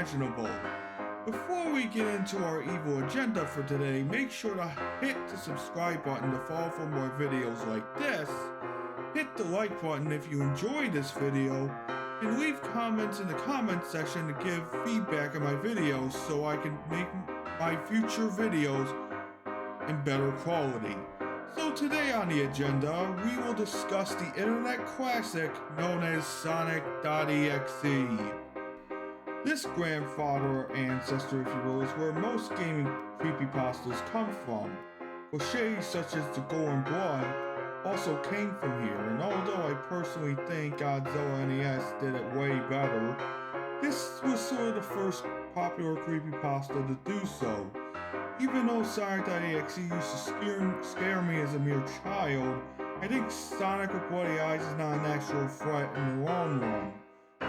imaginable. Before we get into our evil agenda for today, make sure to hit the subscribe button to follow for more videos like this, hit the like button if you enjoyed this video, and leave comments in the comment section to give feedback on my videos so I can make my future videos in better quality. So today on the agenda, we will discuss the internet classic known as Sonic.exe. This grandfather or ancestor, if you will, is where most gaming creepypastas come from. Cliches such as the Gore and Blood also came from here, and although I personally think Godzilla NES did it way better, this was sort of the first popular creepypasta to do so. Even though Sonic.exe used to scare me as a mere child, I think Sonic with Bloody Eyes is not an actual threat in the long run.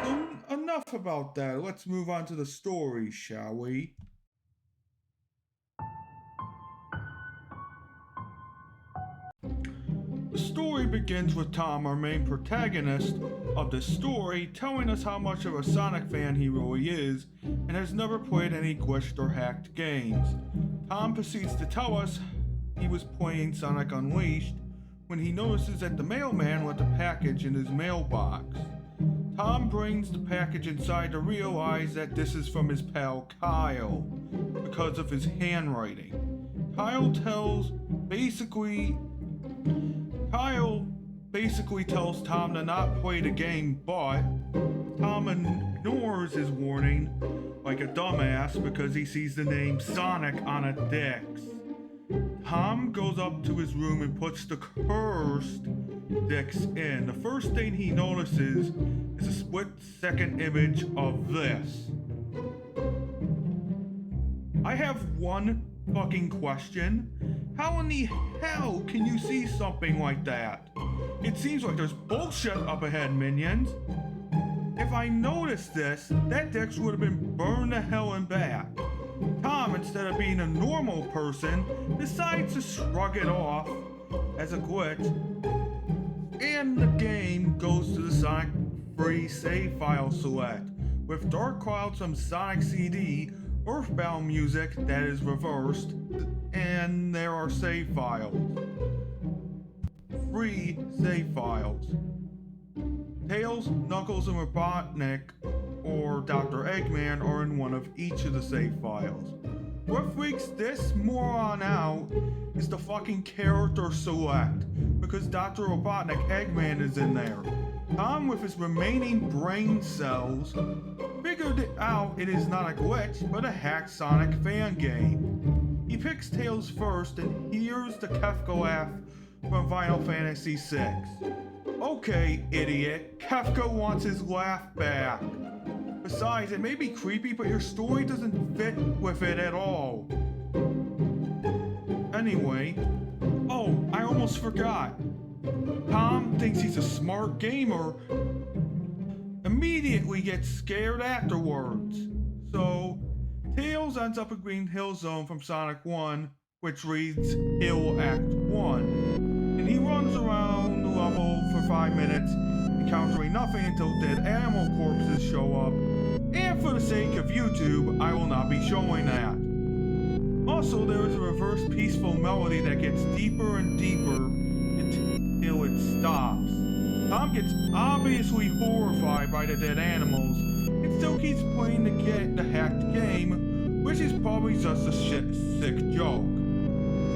So enough about that, let's move on to the story, shall we? The story begins with Tom, our main protagonist of the story, telling us how much of a Sonic fan he really is, and has never played any glitched or hacked games. Tom proceeds to tell us he was playing Sonic Unleashed when he notices that the mailman left a package in his mailbox. Tom brings the package inside to realize that this is from his pal Kyle, because of his handwriting. Kyle basically tells Tom to not play the game, but Tom ignores his warning like a dumbass because he sees the name Sonic on a Dix. Tom goes up to his room and puts the cursed Dix in. The first thing he notices is a split-second image of this. I have one fucking question. How in the hell can you see something like that? It seems like there's bullshit up ahead, minions. If I noticed this, that Dix would have been burned to hell and back. Tom, instead of being a normal person, decides to shrug it off as a glitch, and the game goes to the Sonic free save file select, with Dark Clouds from Sonic CD, Earthbound music that is reversed, and there are save files. Free save files. Tails, Knuckles, and Robotnik or Dr. Eggman are in one of each of the save files. What freaks this moron out is the fucking character select, because Dr. Robotnik Eggman is in there. Tom, with his remaining brain cells, figured it out it is not a glitch, but a hacked Sonic fan game. He picks Tails first and hears the Kefka laugh from Final Fantasy VI. Okay, idiot, Kefka wants his laugh back. Besides, it may be creepy, but your story doesn't fit with it at all. Anyway, oh, I almost forgot. Tom thinks he's a smart gamer, immediately gets scared afterwards. So, Tails ends up in Green Hill Zone from Sonic 1, which reads Hill Act 1. And he runs around the level for 5 minutes, encountering nothing until dead animal corpses show up. And for the sake of YouTube, I will not be showing that. Also, there is a reverse peaceful melody that gets deeper and deeper until it stops. Tom gets obviously horrified by the dead animals and still keeps playing the hacked game, which is probably just a sick joke.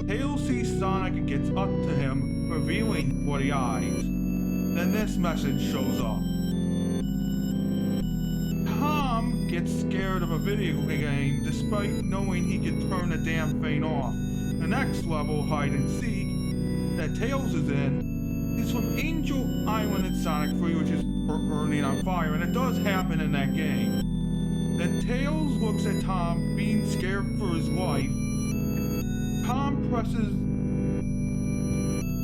Tails sees Sonic and gets up to him, revealing bloody eyes. Then this message shows up. Tom gets scared of a video game despite knowing he can turn the damn thing off. The next level, Hide and Seek, that Tails is in, is from Angel Island in Sonic 3, which is burning on fire, and it does happen in that game. Then Tails looks at Tom, being scared for his life. Tom presses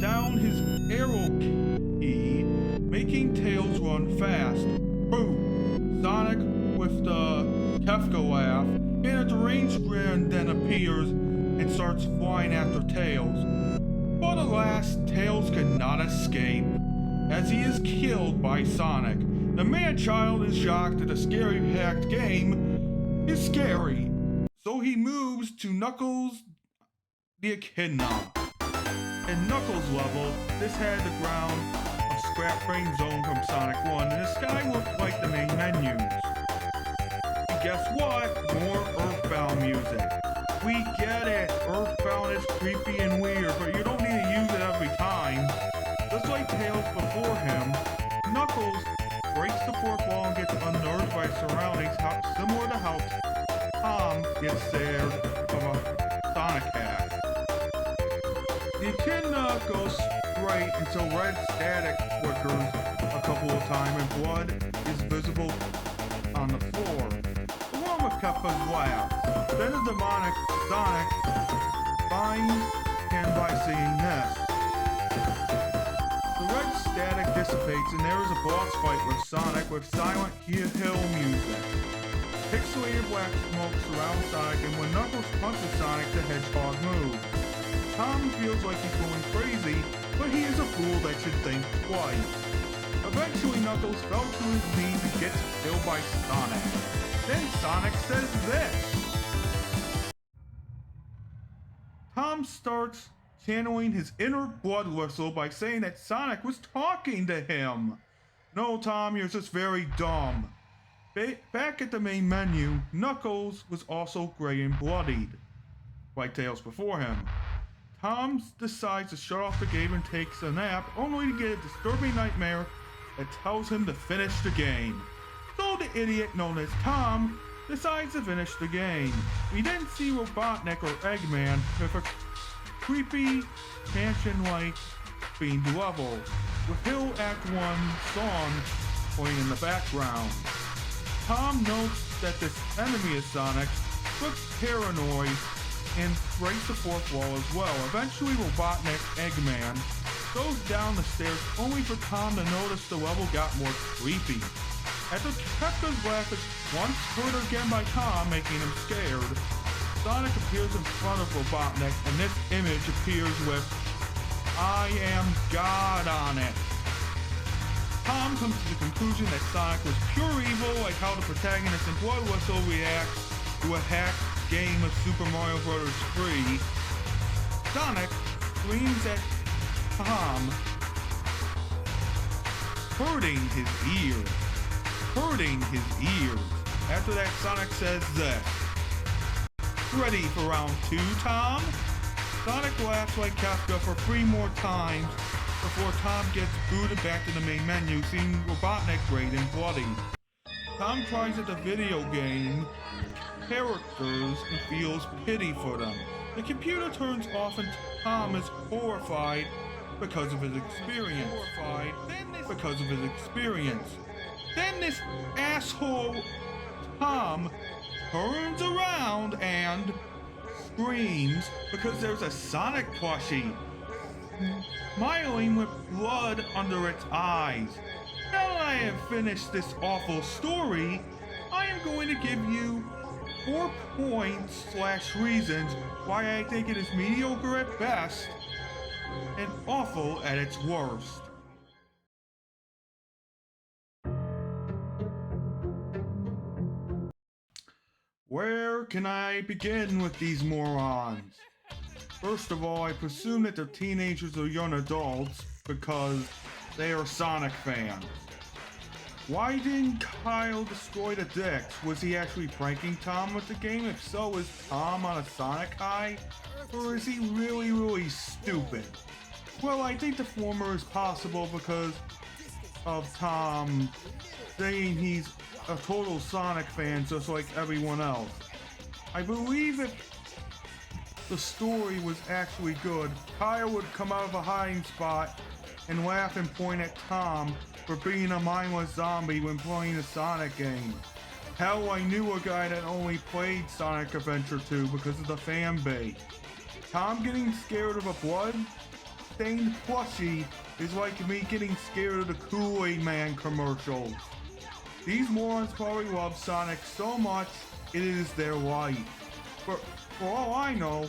down his arrow key, making Tails run fast. Boom! Sonic with the Kefka laugh, and a deranged grin then appears and starts flying after Tails. But alas, Tails cannot escape, as he is killed by Sonic. The man-child is shocked at the scary hacked game is scary. So he moves to Knuckles the Echidna. In Knuckles level, this had the ground of Scrap Brain Zone from Sonic 1, and the sky looked like the main menus. And guess what? More Earthbound music. We get it, Earthbound is creepy and weird, but you don't need to use it every time. Just like Tails before him, Knuckles breaks the fourth wall and gets unnerved by surroundings, similar to how Tom gets scared from a Sonic hack. The Echidna goes straight until red static flickers a couple of times and blood is visible on the floor, along with Kefka's laugh. Then the demonic Sonic finds him by seeing this. The red static dissipates and there is a boss fight with Sonic with Silent Hill music. Pixelated black smoke surrounds Sonic, and when Knuckles punches Sonic, the Hedgehog moves. Tom feels like he's going crazy, but he is a fool that should think twice. Eventually, Knuckles fell to his knees and gets killed by Sonic. Then Sonic says this. Tom starts channeling his inner blood whistle by saying that Sonic was talking to him. No, Tom, you're just very dumb. Back at the main menu, Knuckles was also gray and bloodied, like Tails before him. Tom decides to shut off the game and takes a nap, only to get a disturbing nightmare that tells him to finish the game. So the idiot known as Tom decides to finish the game. We then see Robotnik or Eggman with a creepy mansion-like themed level, with Hill Act 1 song playing in the background. Tom notes that this enemy of Sonic looks paranoid and breaks the fourth wall as well. Eventually, Robotnik Eggman goes down the stairs, only for Tom to notice the level got more creepy. After Kefka's laugh is once heard again by Tom, making him scared, Sonic appears in front of Robotnik, and this image appears with "I am God" on it. Tom comes to the conclusion that Sonic was pure evil, like how the protagonist in Blood Whistle reacts to a hacked game of Super Mario Bros. 3. Sonic screams at Tom, hurting his ears. After that, Sonic says this. Ready for round 2, Tom? Sonic laughs like Kefka for 3 more times before Tom gets booted back to the main menu, seeing Robotnik grayed and bloody. Tom cries at the video game characters and feels pity for them. The computer turns off and Tom is horrified because of his experience. Then this asshole Tom turns around and screams because there's a Sonic plushie smiling with blood under its eyes. Now that I have finished this awful story, I am going to give you 4 points/reasons why I think it is mediocre at best and awful at its worst. Where can I begin with these morons? First of all, I presume that they're teenagers or young adults because they are Sonic fans. Why didn't Kyle destroy the Dix? Was he actually pranking Tom with the game? If so, is Tom on a Sonic high? Or is he really stupid? Well, I think the former is possible because of Tom saying he's a total Sonic fan just like everyone else. I believe if the story was actually good, Kyle would come out of a hiding spot and laugh and point at Tom for being a mindless zombie when playing a Sonic game. Hell, I knew a guy that only played Sonic Adventure 2 because of the fan base. Tom getting scared of a blood-stained plushie is like me getting scared of the Kool-Aid Man commercials. These morons probably love Sonic so much it is their life. For all I know,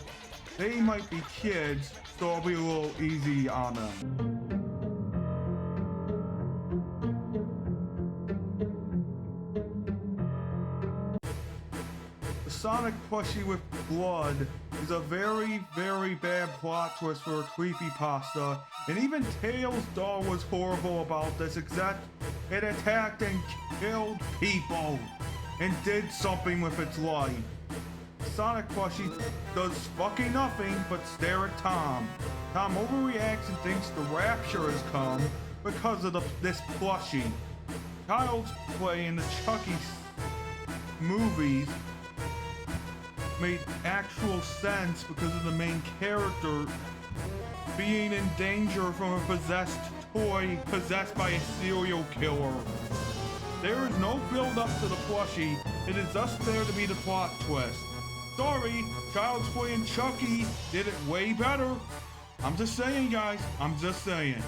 they might be kids, so I'll be a little easy on them. Sonic plushie with blood is a very, very bad plot twist for a creepypasta, and even Tails' doll was horrible about this, except it attacked and killed people and did something with its life. Sonic plushie does fucking nothing but stare at Tom. Tom overreacts and thinks the rapture has come because of this plushie. Child's play in the Chucky movies made actual sense because of the main character being in danger from a possessed toy possessed by a serial killer. There is no build up to the plushie, it is just there to be the plot twist. Sorry, Child's Play and Chucky did it way better. I'm just saying, guys, I'm just saying.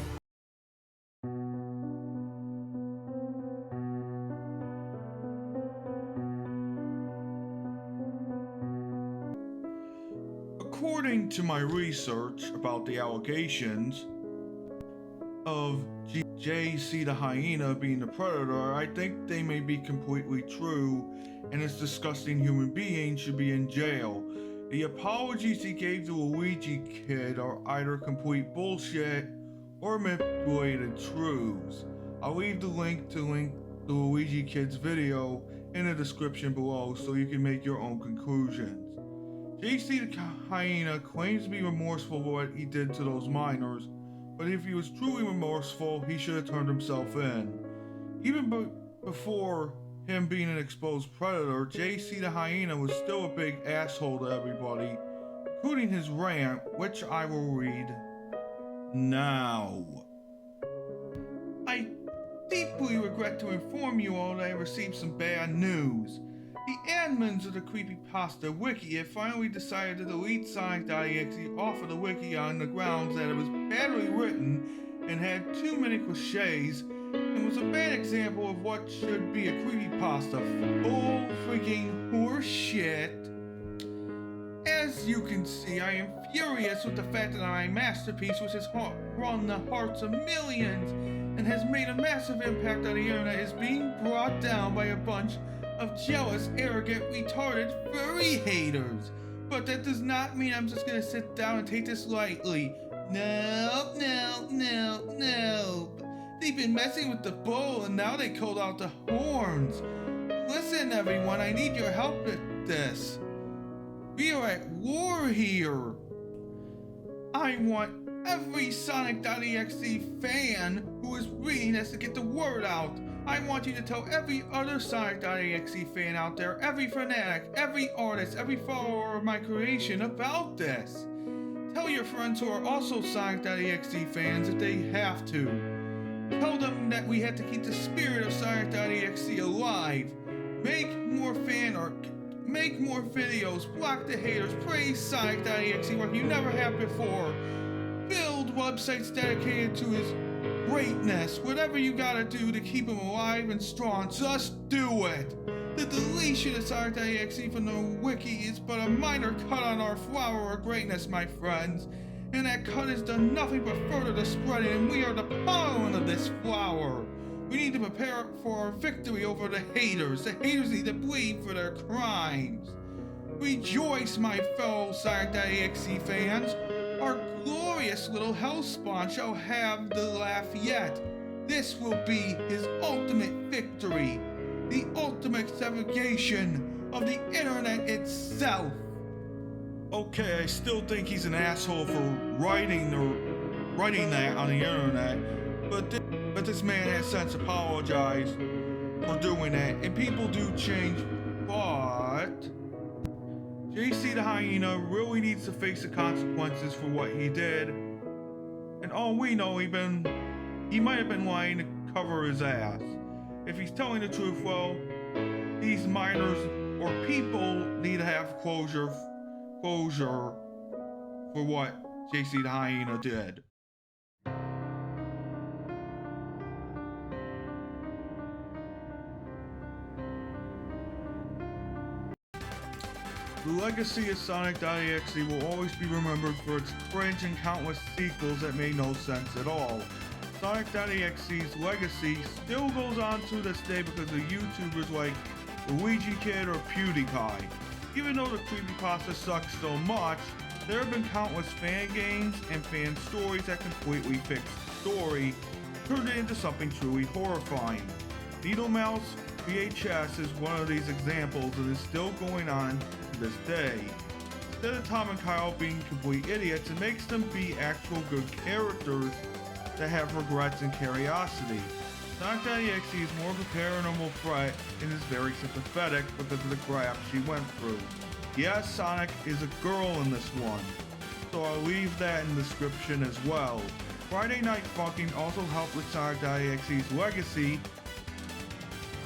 According to my research about the allegations of JC the hyena being the predator, I think they may be completely true, and this disgusting human being should be in jail. The apologies he gave to Luigi Kid are either complete bullshit or manipulated truths. I'll leave the link to the Luigi Kid's video in the description below so you can make your own conclusions. JC the hyena claims to be remorseful for what he did to those minors, but if he was truly remorseful, he should have turned himself in. Even before him being an exposed predator, JC the hyena was still a big asshole to everybody, including his rant, which I will read now. I deeply regret to inform you all that I received some bad news. The admins of the Creepypasta wiki have finally decided to delete Sonic.exe off of the wiki on the grounds that it was badly written and had too many cliches and was a bad example of what should be a creepypasta. Full freaking horseshit. As you can see, I am furious with the fact that my masterpiece, which has won the hearts of millions and has made a massive impact on the internet, is being brought down by a bunch of jealous, arrogant, retarded, furry haters. But that does not mean I'm just gonna sit down and take this lightly. No. They've been messing with the bull and now they called out the horns. Listen everyone, I need your help with this. We are at war here. I want every Sonic.exe fan who is reading this to get the word out. I want you to tell every other Sonic.exe fan out there, every fanatic, every artist, every follower of my creation about this. Tell your friends who are also Sonic.exe fans if they have to. Tell them that we have to keep the spirit of Sonic.exe alive. Make more fan art, make more videos, block the haters, praise Sonic.exe like you never have before. Build websites dedicated to his greatness. Whatever you gotta do to keep him alive and strong, just do it. The deletion of Sonic.exe from the wiki is but a minor cut on our flower of greatness, my friends. And that cut has done nothing but further the spreading, and we are the pollen of this flower. We need to prepare for our victory over the haters. The haters need to bleed for their crimes. Rejoice, my fellow Sonic.exe fans. Our glorious little hellspawn shall have the laugh yet. This will be his ultimate victory, the ultimate segregation of the internet itself. Okay, I still think he's an asshole for writing that on the internet, but this man has since apologized for doing that, and people do change, but JC the hyena really needs to face the consequences for what he did. And all we know, he might have been lying to cover his ass. If he's telling the truth, well, these minors or people need to have closure for what JC the hyena did. The legacy of Sonic.exe will always be remembered for its cringe and countless sequels that made no sense at all. Sonic.exe's legacy still goes on to this day because of YouTubers like Luigi Kid or PewDiePie. Even though the creepypasta sucks so much, there have been countless fan games and fan stories that completely fix the story, turned it into something truly horrifying. Needle Mouse VHS is one of these examples and is still going on to this day. Instead of Tom and Kyle being complete idiots, it makes them be actual good characters that have regrets and curiosity. Sonic.exe is more of a paranormal threat and is very sympathetic because of the crap she went through. Yes, Sonic is a girl in this one, so I'll leave that in the description as well. Friday Night Funkin' also helped with Sonic.exe's legacy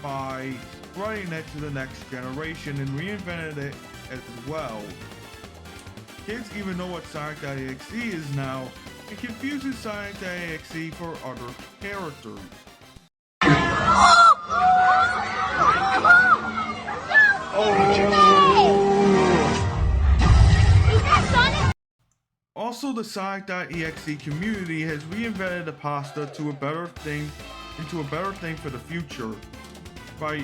by spreading it to the next generation and reinvented it as well. Kids even know what Sonic.exe is now and confuses Sonic.exe for other characters. Also, the Sonic.exe community has reinvented the pasta into a better thing for the future, by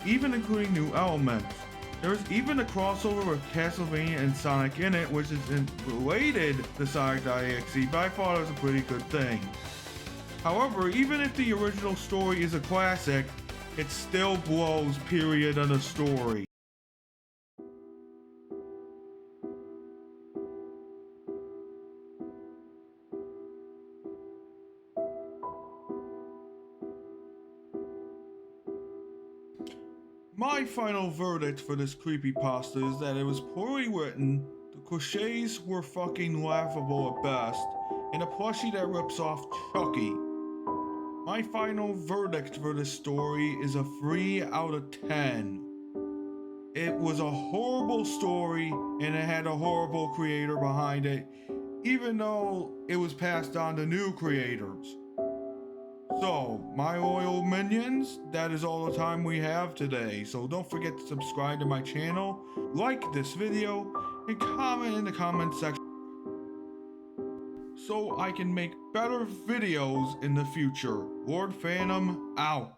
even including new elements. There's even a crossover with Castlevania and Sonic in it, which is related to Sonic.exe, but I thought it was a pretty good thing. However, even if the original story is a classic, it still blows, period, on the story. My final verdict for this creepypasta is that it was poorly written, the cliches were fucking laughable at best, and a plushie that rips off Chucky. My final verdict for this story is a 3 out of 10. It was a horrible story and it had a horrible creator behind it, even though it was passed on to new creators. So, my loyal minions, that is all the time we have today. So don't forget to subscribe to my channel, like this video, and comment in the comment section so I can make better videos in the future. Lord Phantom out.